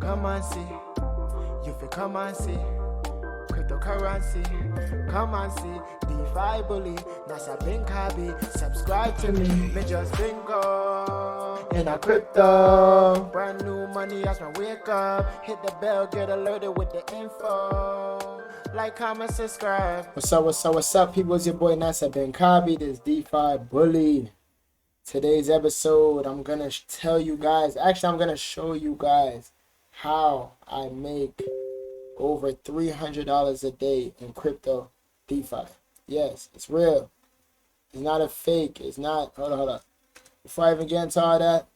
come and see. You feel come and see. Cryptocurrency, come and see. DeFi bully, Nasa Binkabi. Subscribe to me, me just bingo. In a crypto, brand new money as I wake up. Hit the bell, get alerted with the info. Like, comment, subscribe. What's up, people? It's your boy Nasa Binkabi. This DeFi bully. Today's episode, I'm gonna tell you guys. Actually, I'm gonna show you guys how I make over $300 a day in crypto DeFi. Yes, it's real. It's not a fake. It's not. Hold on. Before I even get into all that,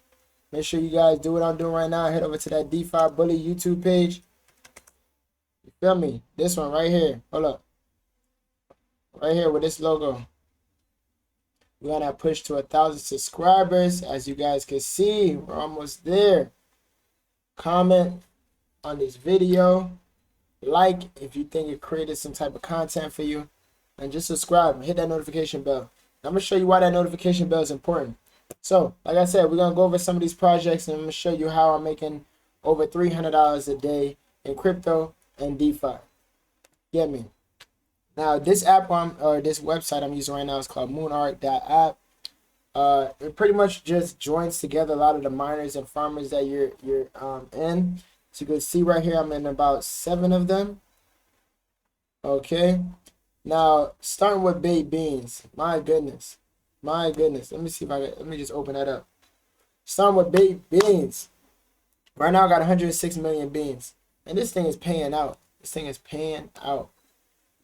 make sure you guys do what I'm doing right now. Head over to that DeFi Bully YouTube page. You feel me? This one right here. Hold up. Right here with this logo. We're gonna push to 1,000 subscribers. As you guys can see, we're almost there. Comment on this video. Like if you think it created some type of content for you, and just subscribe and hit that notification bell. I'm gonna show you why that notification bell is important. So like I said, we're gonna go over some of these projects, and I'm gonna show you how I'm making over $300 a day in crypto and DeFi. Get me? Now this app or this website I'm using right now is called moonarc.app. It pretty much just joins together a lot of the miners and farmers that you're in. So you can see right here, I'm in about 7 of them. Okay. Now, starting with baked beans. My goodness. Let me see if let me just open that up. Starting with baked beans. Right now, I got 106 million beans. And this thing is paying out.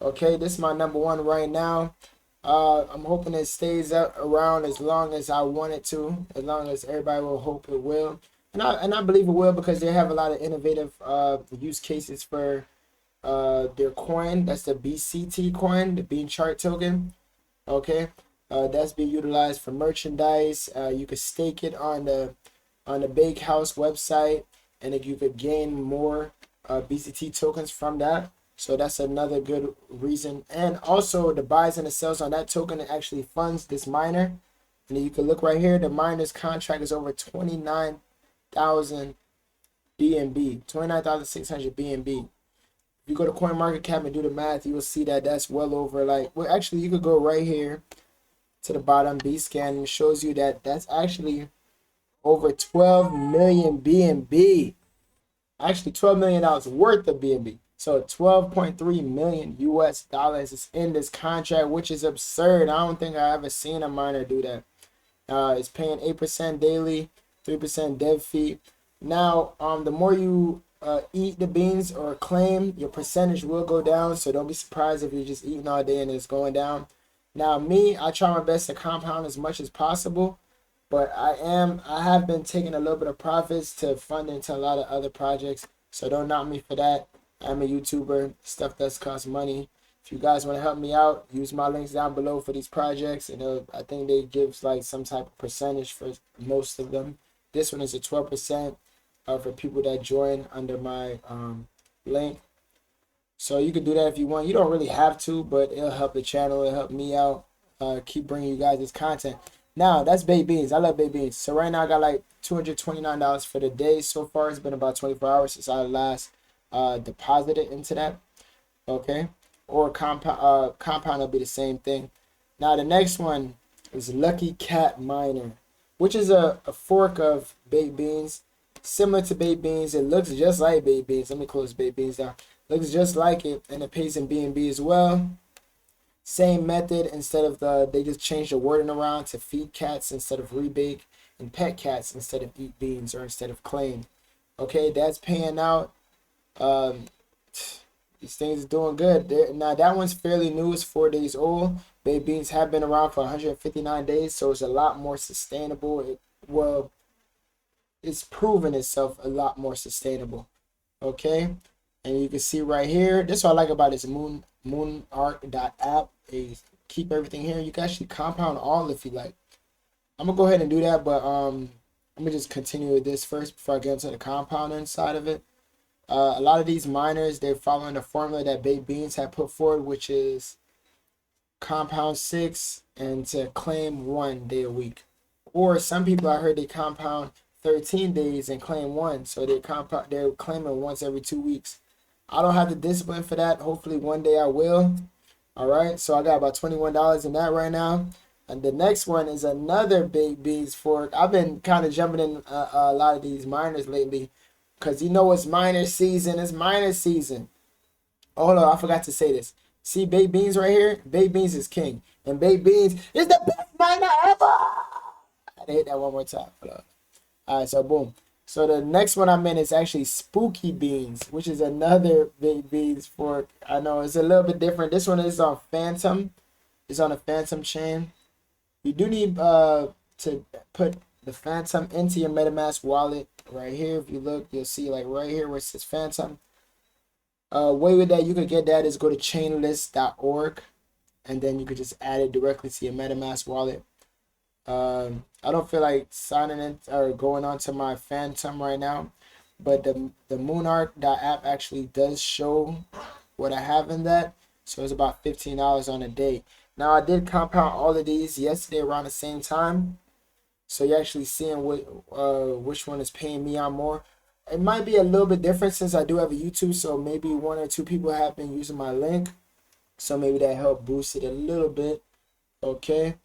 Okay, this is my number 1 right now. I'm hoping it stays up around as long as I want it to. As long as everybody will hope it will. And I believe it will, because they have a lot of innovative use cases for their coin. That's the BCT coin, the Bean Chart token. Okay, that's being utilized for merchandise. You could stake it on the Bake House website, and if you could gain more BCT tokens from that. So that's another good reason. And also the buys and the sells on that token, it actually funds this miner. And you can look right here, the miner's contract is over 29,000 BNB, 29,600 BNB. If you go to CoinMarketCap and do the math, you will see that that's well over actually you could go right here to the bottom, B-scan, and it shows you that that's actually over 12 million BNB. Actually $12 million worth of BNB. So 12.3 million US dollars is in this contract, which is absurd. I don't think I ever seen a miner do that. It's paying 8% daily, 3% dev fee. Now, the more you eat the beans or claim, your percentage will go down. So don't be surprised if you're just eating all day and it's going down. Now, I try my best to compound as much as possible, but I have been taking a little bit of profits to fund into a lot of other projects. So don't knock me for that. I'm a YouTuber. Stuff does cost money. If you guys want to help me out, use my links down below for these projects. And I think they give some type of percentage for most of them. This one is a 12% for people that join under my link. So you can do that if you want. You don't really have to, but it'll help the channel. It'll help me out. Keep bringing you guys this content. Now, that's baked beans. I love baked beans. So right now I got $229 for the day. So far, it's been about 24 hours since I last deposited into that. Okay. Or compound will be the same thing. Now, the next one is Lucky Cat Miner, which is a fork of baked beans, similar to baked beans. It looks just like baked beans. Let me close baked beans down. Looks just like it, and it pays in BNB as well. Same method. Instead of they just changed the wording around to feed cats instead of rebake, and pet cats instead of eat beans or instead of claim. Okay, that's paying out. These things are doing good. Now that one's fairly new. It's 4 days old. Baked beans have been around for 159 days, so it's a lot more sustainable. It's proven itself a lot more sustainable. Okay, and you can see right here. This is what I like about this moonarc.app. They keep everything here. You can actually compound all if you like. I'm gonna go ahead and do that, but I'm gonna just continue with this first before I get into the compounding side of it. A lot of these miners, they're following the formula that baked beans have put forward, which is compound 6 and to claim 1 day a week. Or some people, I heard, they compound 13 days and claim one. So they're claiming once every 2 weeks. I don't have the discipline for that. Hopefully one day I will. All right, so I got about $21 in that right now. And the next one is another Baked Beans fork. I've been kind of jumping in a lot of these miners lately because you know it's miner season. It's miner season. Oh, hold on, I forgot to say this. See Baked Beans right here? Baked Beans is king. And Baked Beans is the best miner ever. I had to hit that one more time. Hold on. All right, so boom. So the next one I'm in is actually Spooked Beans, which is another Baked Beans fork. I know it's a little bit different. This one is on Phantom. It's on a Phantom chain. You do need to put the Phantom into your MetaMask wallet right here. If you look, you'll see like right here where it says Phantom. Way with that you could get that is go to chainlist.org and then you could just add it directly to your MetaMask wallet. I don't feel like signing in or going on to my Phantom right now, but the Monarch.app actually does show what I have in that. So it's about $15 on a day. Now I did compound all of these yesterday around the same time. So you're actually seeing which one is paying me out more. It might be a little bit different since I do have a YouTube, so maybe 1 or 2 people have been using my link. So maybe that helped boost it a little bit. Okay.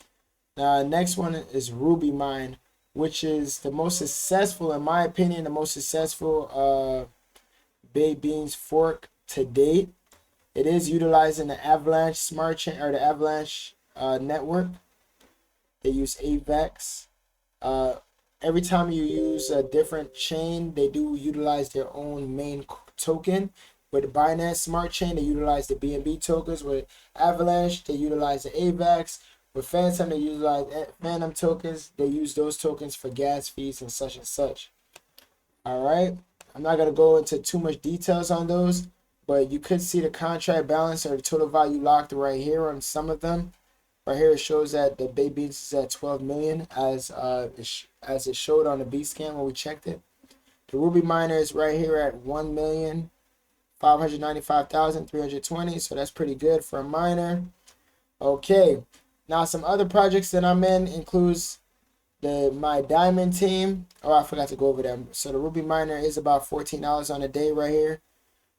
Now next one is Ruby Mine, which is the most successful, in my opinion, the most successful Baked Beans fork to date. It is utilizing the Avalanche smart chain or the Avalanche network. They use avax. Every time you use a different chain, they do utilize their own main token. With the Binance smart chain, they utilize the BNB tokens. With Avalanche, they utilize the avax. With Phantom, they utilize Phantom tokens. They use those tokens for gas fees and such. All right. I'm not going to go into too much details on those, but you could see the contract balance or the total value locked right here on some of them. Right here, it shows that the Baked Beans is at 12 million as it showed on the B scan when we checked it. The Ruby Miner is right here at 1,595,320. So that's pretty good for a miner. Okay. Now some other projects that I'm in includes my diamond team. Oh, I forgot to go over them. So the Ruby Miner is about $14 on a day right here.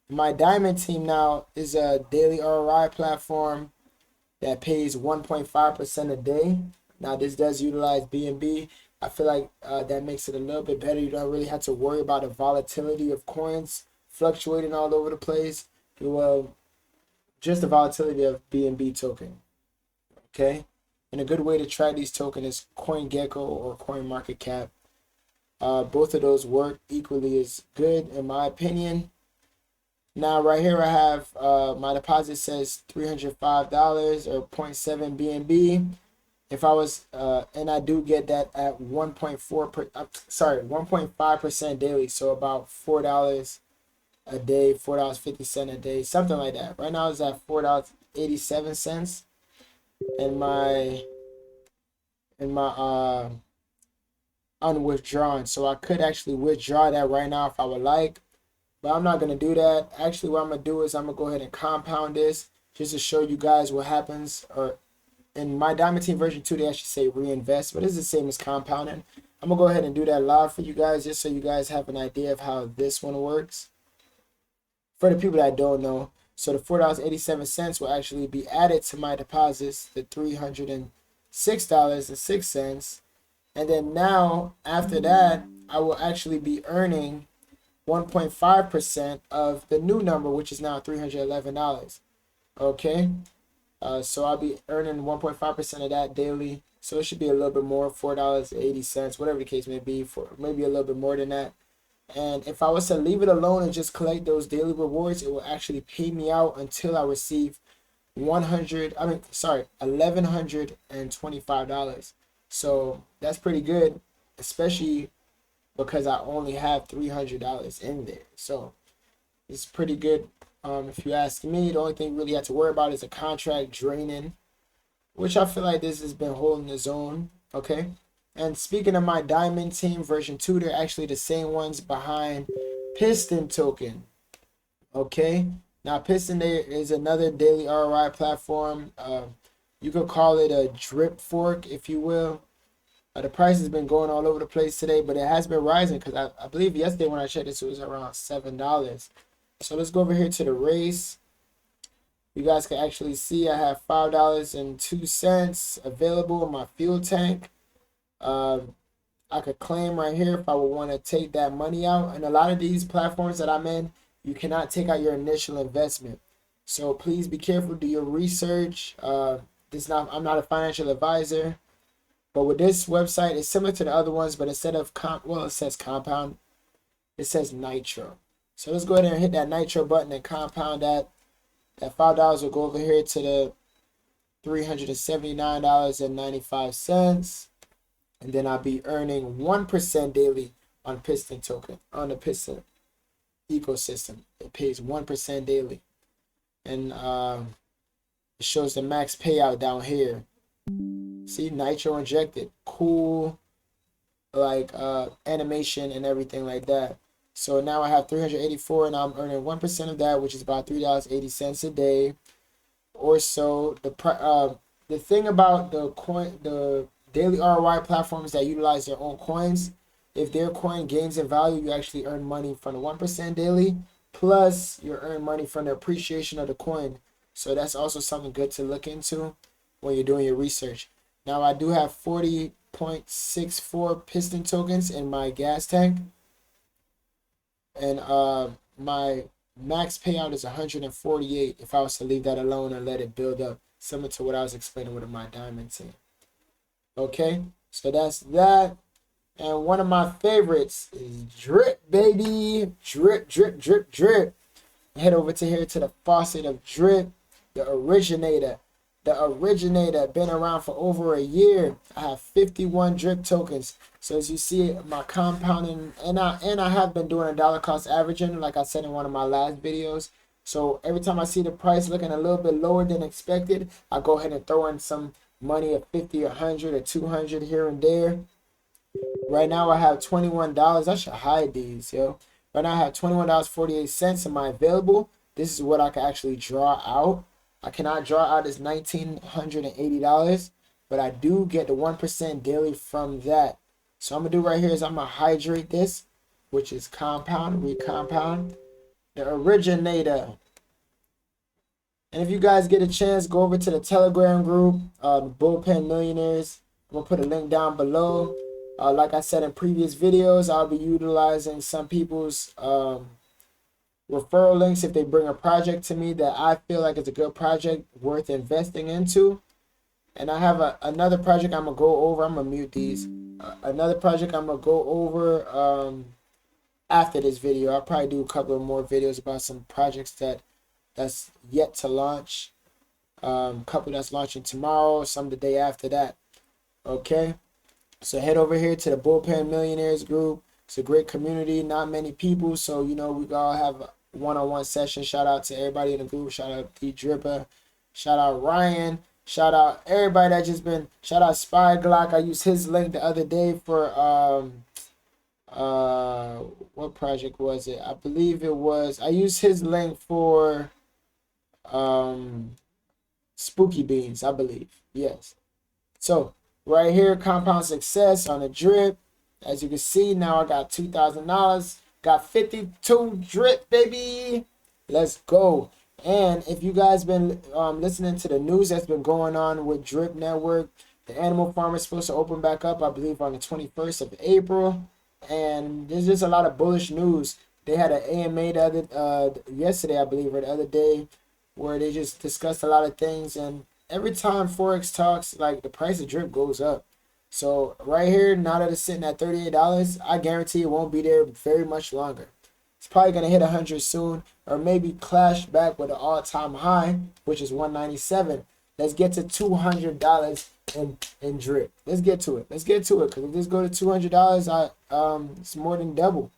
My diamond team now is a daily ROI platform that pays 1.5% a day. Now this does utilize BNB. I feel like that makes it a little bit better. You don't really have to worry about the volatility of coins fluctuating all over the place. Well, just the volatility of BNB token. Okay, and a good way to track these tokens is CoinGecko or CoinMarketCap. Both of those work equally as good in my opinion. Now right here I have my deposit says $305 or 0.7 BNB. If I was and I do get that at 1.5% daily, so about $4 a day, $4.50 a day, something like that. Right now it's at $4.87 in my unwithdrawn. So I could actually withdraw that right now if I would like, but I'm not gonna do that. Actually, what I'm gonna do is I'm gonna go ahead and compound this just to show you guys what happens. Or in my Diamond Team version 2, they actually say reinvest, but it's the same as compounding. I'm gonna go ahead and do that live for you guys just so you guys have an idea of how this one works. For the people that don't know, so the $4.87 will actually be added to my deposits, the $306.06. And then now, after that, I will actually be earning 1.5% of the new number, which is now $311. Okay? So I'll be earning 1.5% of that daily. So it should be a little bit more, $4.80, whatever the case may be, for maybe a little bit more than that. And if I was to leave it alone and just collect those daily rewards, it will actually pay me out until I receive $1,125. So that's pretty good, especially because I only have $300 in there. So it's pretty good. If you ask me, the only thing you really have to worry about is a contract draining, which I feel like this has been holding its own. Okay. And speaking of my Diamond Team version 2, they're actually the same ones behind Piston token. Okay. Now Piston there is another daily ROI platform. You could call it a drip fork, if you will. The price has been going all over the place today, but it has been rising because I believe yesterday when I checked this, it was around $7. So let's go over here to the race. You guys can actually see I have $5.02 available in my fuel tank. I could claim right here if I would want to take that money out. And a lot of these platforms that I'm in, you cannot take out your initial investment. So please be careful, do your research. I'm not a financial advisor. But with this website, it's similar to the other ones, but instead of it says compound, it says nitro. So let's go ahead and hit that nitro button and compound that. That $5 will go over here to the $379.95. And then I'll be earning 1% daily on Piston token, on the Piston ecosystem. It pays 1% daily. And it shows the max payout down here. See, nitro injected, cool, like animation and everything like that. So now I have 384, and I'm earning 1% of that, which is about $3.80 a day, or so. The thing about the daily ROI platforms that utilize their own coins, if their coin gains in value, you actually earn money from the 1% daily, plus you earn money from the appreciation of the coin. So that's also something good to look into when you're doing your research. Now I do have 40.64 Piston tokens in my gas tank, and my max payout is 148 if I was to leave that alone and let it build up, similar to what I was explaining with my diamond team. Okay, so that's that. And one of my favorites is drip, baby. Drip, drip, drip, drip. Head over to here to the faucet of drip, the originator. The originator, been around for over a year. I have 51 drip tokens. So as you see, my compounding, and I have been doing a dollar cost averaging, like I said in one of my last videos. So every time I see the price looking a little bit lower than expected, I go ahead and throw in some money of 50, 100, or 200 here and there. Right now I have $21. I should hide these, yo. Right now I have $21.48 in my available. This is what I can actually draw out. I cannot draw out as $1,980, but I do get the 1% daily from that. So I'm gonna do right here is I'm gonna hydrate this, which is compound, recompound, the originator. And if you guys get a chance, go over to the Telegram group, the Bullpen Millionaires. I'm gonna put a link down below. Like I said in previous videos, I'll be utilizing some people's referral links if they bring a project to me that I feel like is a good project worth investing into. And I have another project I'm gonna go over. I'm gonna mute these. Another project I'm gonna go over after this video. I'll probably do a couple of more videos about some projects that's yet to launch. Couple that's launching tomorrow, some the day after that. Okay, so head over here to the Bullpen Millionaires group. It's a great community, not many people, so you know we all have a one-on-one session. Shout out to everybody in the group. Shout out D Dripper. Shout out Ryan. Shout out everybody that just been. Shout out Spy Glock. I used his link the other day for what project was it? I believe it was. I used his link for Spooky Beans, I believe. Yes. So right here, compound success on a drip. As you can see, now I got $2,000. Got 52 drip, baby. Let's go. And if you guys been listening to the news that's been going on with Drip Network, the animal farm is supposed to open back up, I believe, on the 21st of April. And there's just a lot of bullish news. They had an AMA yesterday, I believe, or the other day, where they just discussed a lot of things. And every time Forex talks, like, the price of drip goes up. So right here, now that it's sitting at $38, I guarantee it won't be there very much longer. It's probably going to hit 100 soon, or maybe clash back with an all-time high, which is 197. Let's get to $200 in drip. Let's get to it. Let's get to it, because if this go to $200, it's more than double.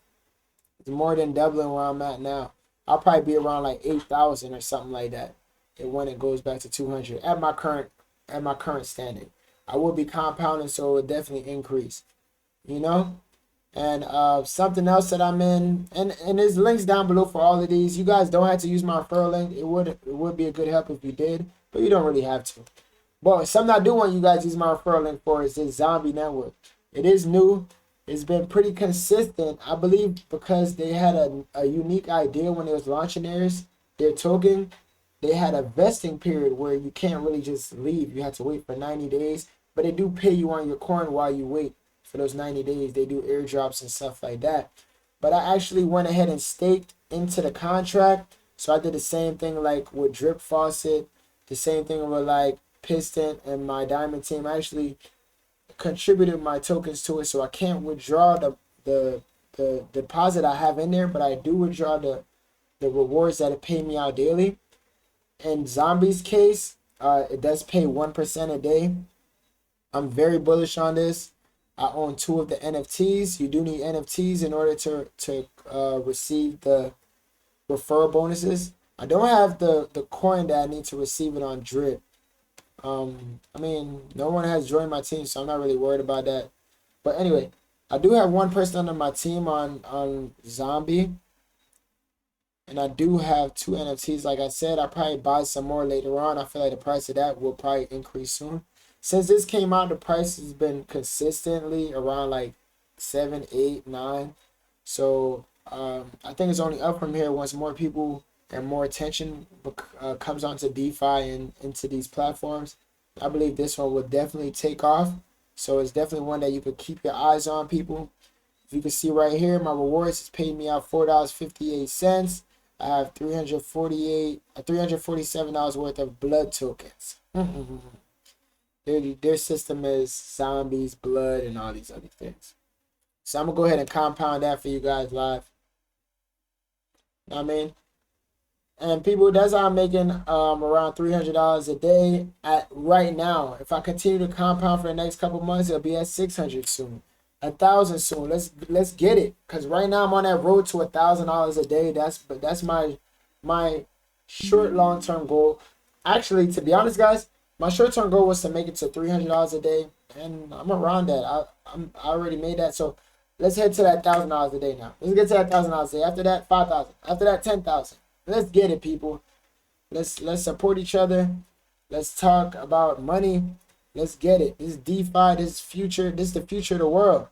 It's more than doubling where I'm at now. I'll probably be around like 8,000 or something like that, and when it goes back to 200 at my current standing. I will be compounding, so it will definitely increase, you know. And something else that I'm in, and there's links down below for all of these. You guys don't have to use my referral link. It would be a good help if you did, but you don't really have to. Well, something I do want you guys to use my referral link for is this zombie network. It is new. It's been pretty consistent, I believe, because they had a unique idea when they was launching their token. They had a vesting period where you can't really just leave. You have to wait for 90 days, but they do pay you on your coin while you wait for those 90 days. They do airdrops and stuff like that. But I actually went ahead and staked into the contract. So I did the same thing like with Drip Faucet, the same thing with like Piston and my diamond team. I actually contributed my tokens to it, so I can't withdraw the deposit I have in there, but I do withdraw the rewards that it pay me out daily. In Zombie's case, it does pay 1% a day. I'm very bullish on this. I own 2 of the NFTs. You do need NFTs in order to receive the referral bonuses. I don't have the coin that I need to receive it on Drip. I mean, no one has joined my team, so I'm not really worried about that. But anyway, I do have one person under my team on Zombie. And I do have 2 NFTs. Like I said, I'll probably buy some more later on. I feel like the price of that will probably increase soon. Since this came out, the price has been consistently around like 7, 8, 9. So I think it's only up from here once more people and more attention comes onto DeFi and into these platforms. I believe this one will definitely take off. So it's definitely one that you could keep your eyes on, people. If you can see right here, my rewards is paying me out $4.58. I have $347 worth of blood tokens. Their system is zombies, blood, and all these other things. So I'm gonna go ahead and compound that for you guys live. Know what I mean? And people, that's how I'm making around $300 a day at right now. If I continue to compound for the next couple months, it'll be at 600 soon, 1,000 soon. Let's get it, cause right now I'm on that road to $1,000 a day. That's my short long term goal. Actually, to be honest, guys, my short term goal was to make it to $300 a day, and I'm around that. I already made that. So let's head to that $1,000 a day now. Let's get to that $1,000 a day. After that, 5,000. After that, 10,000. Let's get it, people. Let's support each other. Let's talk about money. Let's get it. This is DeFi. This is future. This is the future of the world.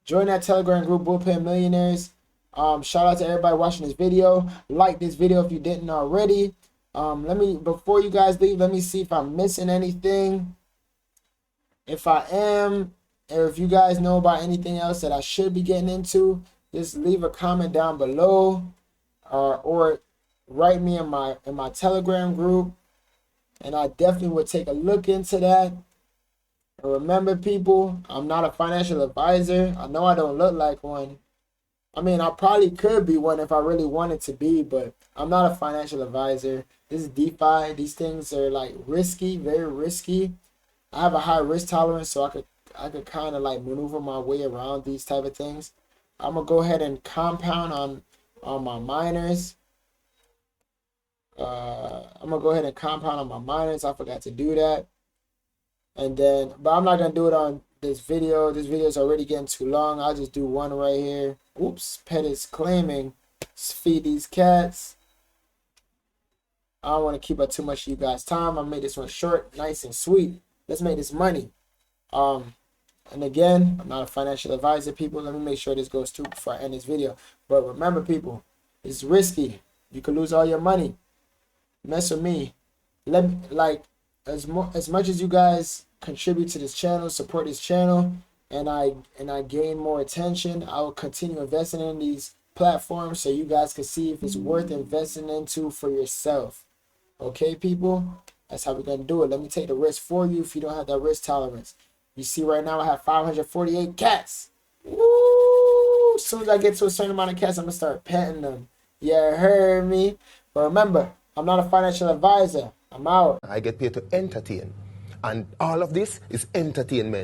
Join that Telegram group, Bullpen Millionaires. Shout out to everybody watching this video. Like this video if you didn't already. Before you guys leave, let me see if I'm missing anything. If I am, or if you guys know about anything else that I should be getting into, just leave a comment down below. Or write me in my Telegram group, and I definitely would take a look into that. And remember, people, I'm not a financial advisor. I know I don't look like one. I mean, I probably could be one if I really wanted to be, but I'm not a financial advisor. This is DeFi. These things are like risky, very risky. I have a high risk tolerance, so I could kind of like maneuver my way around these type of things. I'm gonna go ahead and compound on my miners. I'm gonna go ahead and compound on my miners. I forgot to do that. And then, but I'm not gonna do it on this video. This video is already getting too long. I'll just do one right here. Oops, pet is claiming. Let's feed these cats. I don't want to keep up too much of you guys' time. I made this one short, nice and sweet. Let's make this money. And again, I'm not a financial advisor, people. Let me make sure this goes through before I end this video. But remember, people, it's risky. You could lose all your money. Mess with me. Let me, like, as much as you guys contribute to this channel, support this channel, and I gain more attention, I will continue investing in these platforms so you guys can see if it's worth investing into for yourself. Okay, people? That's how we're gonna do it. Let me take the risk for you if you don't have that risk tolerance. You see right now I have 548 cats. Woo! As soon as I get to a certain amount of cats, I'm gonna start petting them. You heard me? But remember, I'm not a financial advisor. I'm out. I get paid to entertain. And all of this is entertainment.